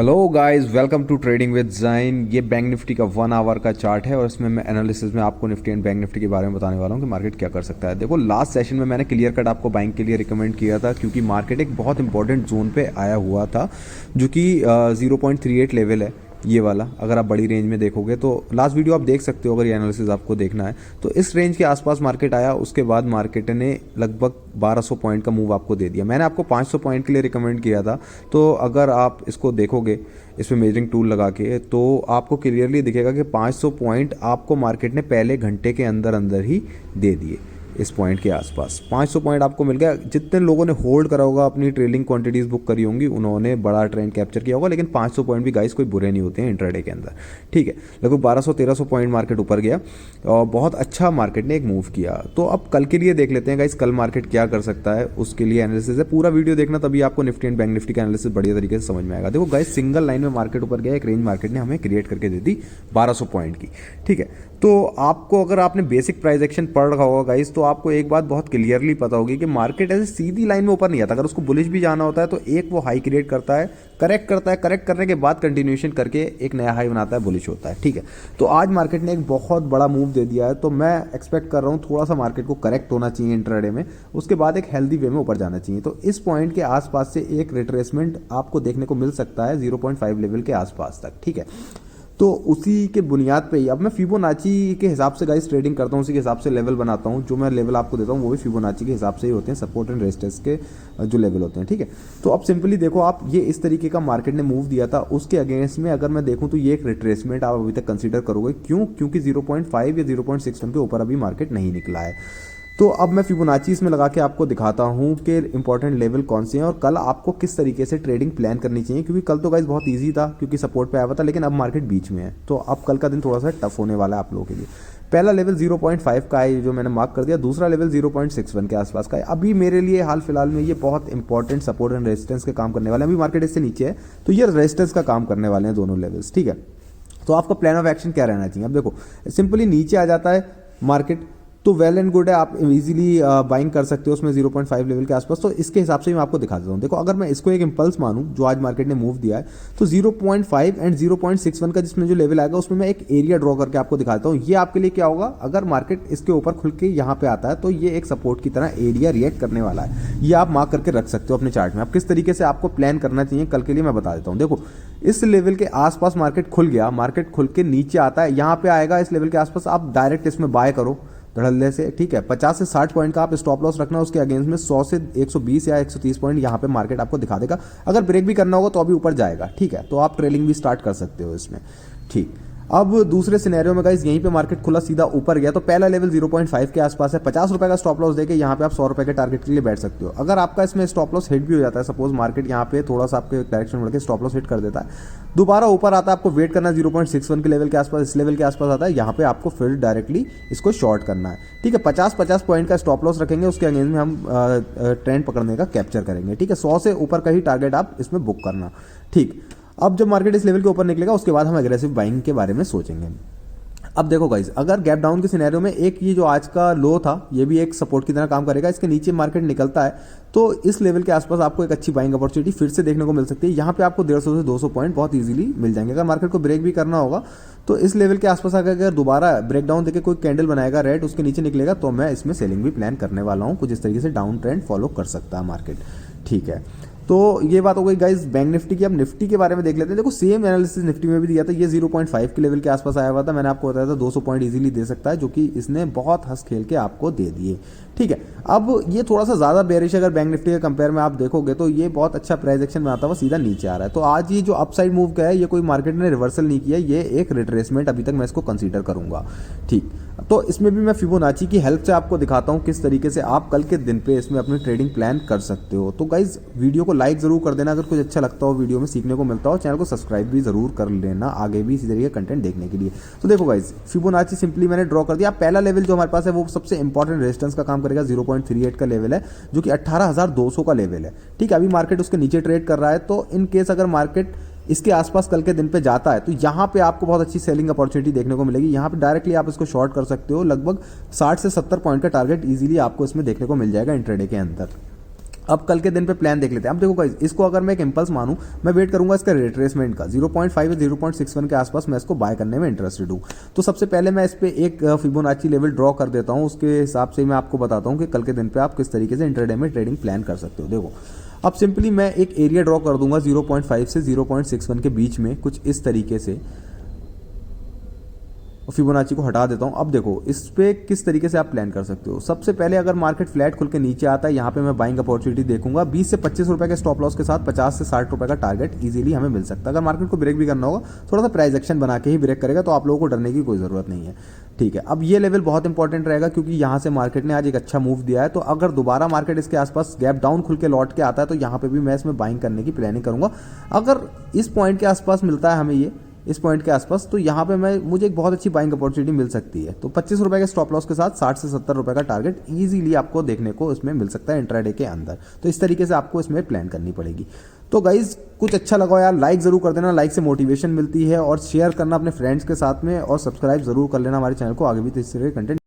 Hello guys, welcome to trading with Zain. ये bank Nifty का 1 our का चार्ट है और इसमें मैं एनालिसिस में आपको निफ्टी एंड बैंक निफ्टी के बारे में बताने वाला हूँ कि मार्केट क्या कर सकता है। देखो, लास्ट सेशन में मैंने क्लियर कट आपको बाइंग के लिए रिकमेंड किया था क्योंकि मार्केट एक बहुत इंपॉर्टेंट जोन पे आया हुआ था जो कि 0.38 लेवल है। ये वाला अगर आप बड़ी रेंज में देखोगे तो लास्ट वीडियो आप देख सकते हो अगर ये एनालिसिस आपको देखना है तो इस रेंज के आसपास मार्केट आया। उसके बाद मार्केट ने लगभग 1200 पॉइंट का मूव आपको दे दिया। मैंने आपको 500 पॉइंट के लिए रिकमेंड किया था, तो अगर आप इसको देखोगे इसमें मेजरिंग टूल लगा के तो आपको क्लियरली दिखेगा कि 500 पॉइंट आपको मार्केट ने पहले घंटे के अंदर अंदर ही दे दिए। इस पॉइंट के आसपास 500 पॉइंट आपको मिल गया। जितने लोगों ने होल्ड करा होगा, अपनी ट्रेलिंग क्वांटिटीज बुक करी होंगी, उन्होंने बड़ा ट्रेंड कैप्चर किया होगा। लेकिन 500 पॉइंट भी गाइस कोई बुरे नहीं होते हैं इंट्राडे के अंदर। ठीक है, लगभग 1200-1300 पॉइंट मार्केट ऊपर गया और बहुत अच्छा मार्केट ने एक मूव किया। तो अब कल के लिए देख लेते हैं गाइस, कल मार्केट क्या कर सकता है उसके लिए एनालिसिस है। पूरा वीडियो देखना, तभी आपको निफ्टी एंड बैंक निफ्टी का एनालिसिस बढ़िया तरीके से समझ में आएगा। देखो गाइस, सिंगल लाइन में मार्केट ऊपर गया, एक रेंज मार्केट ने हमें क्रिएट करके दे दी 1200 पॉइंट की। ठीक है, तो आपको अगर आपने बेसिक प्राइस एक्शन पढ़ रखा होगा गाइस तो आपको एक बात बहुत क्लियरली पता होगी कि मार्केट ऐसे सीधी लाइन में ऊपर नहीं आता। अगर उसको बुलिश भी जाना होता है तो एक वो हाई क्रिएट करता है, करेक्ट करता है, करेक्ट करने के बाद कंटिन्यूएशन करके एक नया हाई बनाता है, बुलिश होता है। ठीक है, तो आज मार्केट ने एक बहुत बड़ा मूव दे दिया है, तो मैं एक्सपेक्ट कर रहा हूँ थोड़ा सा मार्केट को करेक्ट होना चाहिए इंट्राडे में, उसके बाद एक हेल्दी वे में ऊपर जाना चाहिए। तो इस पॉइंट के आसपास से एक रिट्रेसमेंट आपको देखने को मिल सकता है 0.5 लेवल के आसपास तक। ठीक है, तो उसी के बुनियाद पे ही अब मैं फिबोनाची के हिसाब से गाइस ट्रेडिंग करता हूँ, उसी के हिसाब से लेवल बनाता हूँ। जो मैं लेवल आपको देता हूँ वो भी फिबोनाची के हिसाब से ही होते हैं, सपोर्ट एंड रेजिस्टेंस के जो लेवल होते हैं। ठीक है, तो अब सिंपली देखो आप, ये इस तरीके का मार्केट ने मूव दिया था, उसके अगेंस्ट में अगर मैं देखूँ तो ये एक रिट्रेसमेंट आप अभी तक कंसीडर करोगे। क्यों? क्योंकि 0.5 या 0.61 के ऊपर अभी मार्केट नहीं निकला है। तो अब मैं फिबोनाची इसमें लगा के आपको दिखाता हूँ कि इंपॉर्टेंट लेवल कौन से हैं और कल आपको किस तरीके से ट्रेडिंग प्लान करनी चाहिए। क्योंकि कल तो गाइस बहुत इजी था क्योंकि सपोर्ट पे आया हुआ था, लेकिन अब मार्केट बीच में है, तो अब कल का दिन थोड़ा सा टफ होने वाला है आप लोगों के लिए। पहला लेवल 0.5 का है जो मैंने मार्क कर दिया, दूसरा लेवल 0.61 के आसपास का है। अभी मेरे लिए हाल फिलहाल में ये बहुत इंपॉर्टेंट सपोर्ट एंड रेजिस्टेंस के काम करने वाले हैं। अभी मार्केट इससे नीचे है तो ये रेजिस्टेंस का काम करने वाले हैं दोनों लेवल्स। ठीक है, तो आपका प्लान ऑफ एक्शन क्या रहना चाहिए? अब देखो, सिंपली नीचे आ जाता है मार्केट तो वेल एंड गुड है, आप इजीली बाइंग कर सकते हो उसमें 0.5 लेवल के आसपास। तो इसके हिसाब से मैं आपको दिखा देता हूँ। देखो, अगर मैं इसको एक इंपल्स मानूं जो आज मार्केट ने मूव दिया है तो 0.5 एंड 0.61 का जिसमें जो लेवल आएगा उसमें मैं एक एरिया ड्रॉ करके आपको दिखाता हूँ। ये आपके लिए क्या होगा, अगर मार्केट इसके ऊपर खुल के यहाँ पे आता है तो ये एक सपोर्ट की तरह एरिया रिएक्ट करने वाला है। ये आप मार्क करके रख सकते हो अपने चार्ट में। आप किस तरीके से आपको प्लान करना चाहिए कल के लिए मैं बता देता हूँ। देखो, इस लेवल के आसपास मार्केट खुल गया, मार्केट खुल के नीचे आता है, यहाँ पे आएगा इस लेवल के आसपास, आप डायरेक्ट इसमें बाय करो धड़ल्ले से। ठीक है, 50 से 60 पॉइंट का आप स्टॉप लॉस रखना, उसके अगेंस्ट में 100 से 120 या 130 पॉइंट यहाँ पे मार्केट आपको दिखा देगा। अगर ब्रेक भी करना होगा तो अभी ऊपर जाएगा। ठीक है, तो आप ट्रेलिंग भी स्टार्ट कर सकते हो इसमें। ठीक, अब दूसरे सिनेरियो में गाइस यहीं पे मार्केट खुला सीधा ऊपर गया तो पहला लेवल 0.5 के आसपास है। 50 रुपए का स्टॉप लॉस देके यहाँ पे आप 100 रुपए के टारगेट के लिए बैठ सकते हो। अगर आपका इसमें स्टॉप लॉस हिट भी हो जाता है, सपोज मार्केट यहाँ पे थोड़ा सा आपके डायरेक्शन बढ़ के स्टॉप लॉस हिट कर देता है, दोबारा ऊपर आता है, आपको वेट करना है 0.61 के लेवल के आसपास, इस लेवल के आसपास आता है, यहाँ पे आपको फिर डायरेक्टली इसको शॉर्ट करना है। ठीक है, 50-50 पॉइंट का स्टॉप लॉस रखेंगे, उसके अगेंस्ट में हम ट्रेंड पकड़ने का कैप्चर करेंगे। ठीक है, 100 से ऊपर का ही टारगेट आप इसमें बुक करना। ठीक, अब जब मार्केट इस लेवल के ऊपर निकलेगा उसके बाद हम एग्रेसिव बाइंग के बारे में सोचेंगे। अब देखो गाइस, अगर गैप डाउन के सिनेरियो में एक ये जो आज का लो था ये भी एक सपोर्ट की तरह काम करेगा, इसके नीचे मार्केट निकलता है तो इस लेवल के आसपास आपको एक अच्छी बाइंग अपॉर्चुनिटी फिर से देखने को मिल सकती है। यहाँ पे आपको 150 से 200 पॉइंट बहुत इजीली मिल जाएंगे। अगर मार्केट को ब्रेक भी करना होगा तो इस लेवल के आसपास अगर दोबारा ब्रेक डाउन देके कोई कैंडल बनाएगा रेड, उसके नीचे निकलेगा तो मैं इसमें सेलिंग भी प्लान करने वाला हूँ। कुछ इस तरीके से डाउन ट्रेंड फॉलो कर सकता है मार्केट। ठीक है, तो ये बात हो गई गाइस बैंक निफ्टी की। अब निफ्टी के बारे में देख लेते हैं। देखो, सेम एनालिसिस निफ्टी में भी दिया था, ये 0.5 के लेवल के आसपास आया हुआ था। मैंने आपको बताया था 200 पॉइंट इजीली दे सकता है, जो कि इसने बहुत हंस खेल के आपको दे दिए। ठीक है, अब ये थोड़ा सा ज्यादा बेरिश अगर बैंक निफ्टी के कंपेयर में आप देखोगे तो ये बहुत अच्छा प्राइस एक्शन में आता हुआ सीधा नीचे आ रहा है। तो आज ये जो अपसाइड मूव का है ये कोई मार्केट ने रिवर्सल नहीं किया, ये एक रिट्रेसमेंट अभी तक मैं इसको कंसीडर करूंगा। ठीक, तो इसमें भी मैं फिबोनाची की हेल्प से आपको दिखाता हूं किस तरीके से आप कल के दिन पे इसमें अपनी ट्रेडिंग प्लान कर सकते हो। तो गाइज वीडियो को लाइक जरूर कर देना अगर कुछ अच्छा लगता हो, वीडियो में सीखने को मिलता हो। चैनल को सब्सक्राइब भी जरूर कर लेना आगे भी इसी तरीके का कंटेंट देखने के लिए। तो देखो गाइज, फिबोनाची सिंपली मैंने ड्रॉ कर दिया। पहला लेवल जो हमारे पास है वो सबसे इंपॉर्टेंट रेजिस्टेंस का काम करेगा, 0.38 का लेवल है जो कि 18,200 का लेवल है। ठीक है, अभी मार्केट उसके नीचे ट्रेड कर रहा है, तो इन केस अगर मार्केट इसके आसपास कल के दिन पे जाता है तो यहाँ पे आपको बहुत अच्छी सेलिंग अपॉर्चुनिटी देखने को मिलेगी। यहाँ पे डायरेक्टली आप इसको शॉर्ट कर सकते हो। लगभग 60 से 70 पॉइंट का टारगेट इजीली आपको इसमें देखने को मिल जाएगा इंट्राडे के अंदर। अब कल के दिन पे प्लान देख लेते हैं। अब देखो गाइस, इसको अगर मैं एक इंपल्स मानूं, मैं वेट करूंगा इसका रिट्रेसमेंट का 0.5 या 0.61 के आसपास मैं इसको बाय करने में इंटरेस्टेड हूं। तो सबसे पहले मैं इस पे एक फिबोनाची लेवल ड्रॉ कर देता हूं, उसके हिसाब से मैं आपको बताता हूं कि कल के दिन पे आप किस तरीके से इंटरडे में ट्रेडिंग प्लान कर सकते हो। देखो, अब सिंपली मैं एक एरिया ड्रॉ कर दूंगा 0.5 से 0.61 के बीच में, कुछ इस तरीके से फिबोनाची को हटा देता हूं। अब देखो इस पे किस तरीके से आप प्लान कर सकते हो। सबसे पहले अगर मार्केट फ्लैट खुल के नीचे आता है, यहाँ पे मैं बाइंग अपॉर्चुनिटी देखूंगा 20 से 25 रुपए के स्टॉप लॉस के साथ 50 से 60 रुपए का टारगेट इजीली हमें मिल सकता है। अगर मार्केट को ब्रेक भी करना होगा, थोड़ा सा प्राइस एक्शन बना के ही ब्रेक करेगा, तो आप लोगों को डरने की कोई जरूरत नहीं है। ठीक है, अब ये लेवल बहुत इंपॉर्टेंट रहेगा क्योंकि यहाँ से मार्केट ने आज एक अच्छा मूव दिया है। तो अगर दोबारा मार्केट इसके आसपास गैप डाउन खुल के लौट के आता है, तो यहाँ पे भी मैं इसमें बाइंग करने की प्लानिंग करूंगा। अगर इस पॉइंट के आसपास मिलता है हमें ये, इस पॉइंट के आसपास, तो यहाँ पे मुझे एक बहुत अच्छी बाइंग अपॉर्चुनिटी मिल सकती है। तो 25 रुपए के स्टॉप लॉस के साथ 60 से 70 रुपए का टारगेट इजीली आपको देखने को इसमें मिल सकता है इंट्राडे के अंदर। तो इस तरीके से आपको इसमें प्लान करनी पड़ेगी। तो गाइज, कुछ अच्छा लगा यार, लाइक जरूर कर देना, लाइक से मोटिवेशन मिलती है, और शेयर करना अपने फ्रेंड्स के साथ में, और सब्सक्राइब जरूर कर लेना हमारे चैनल को, आगे भी इस तरह के कंटेंट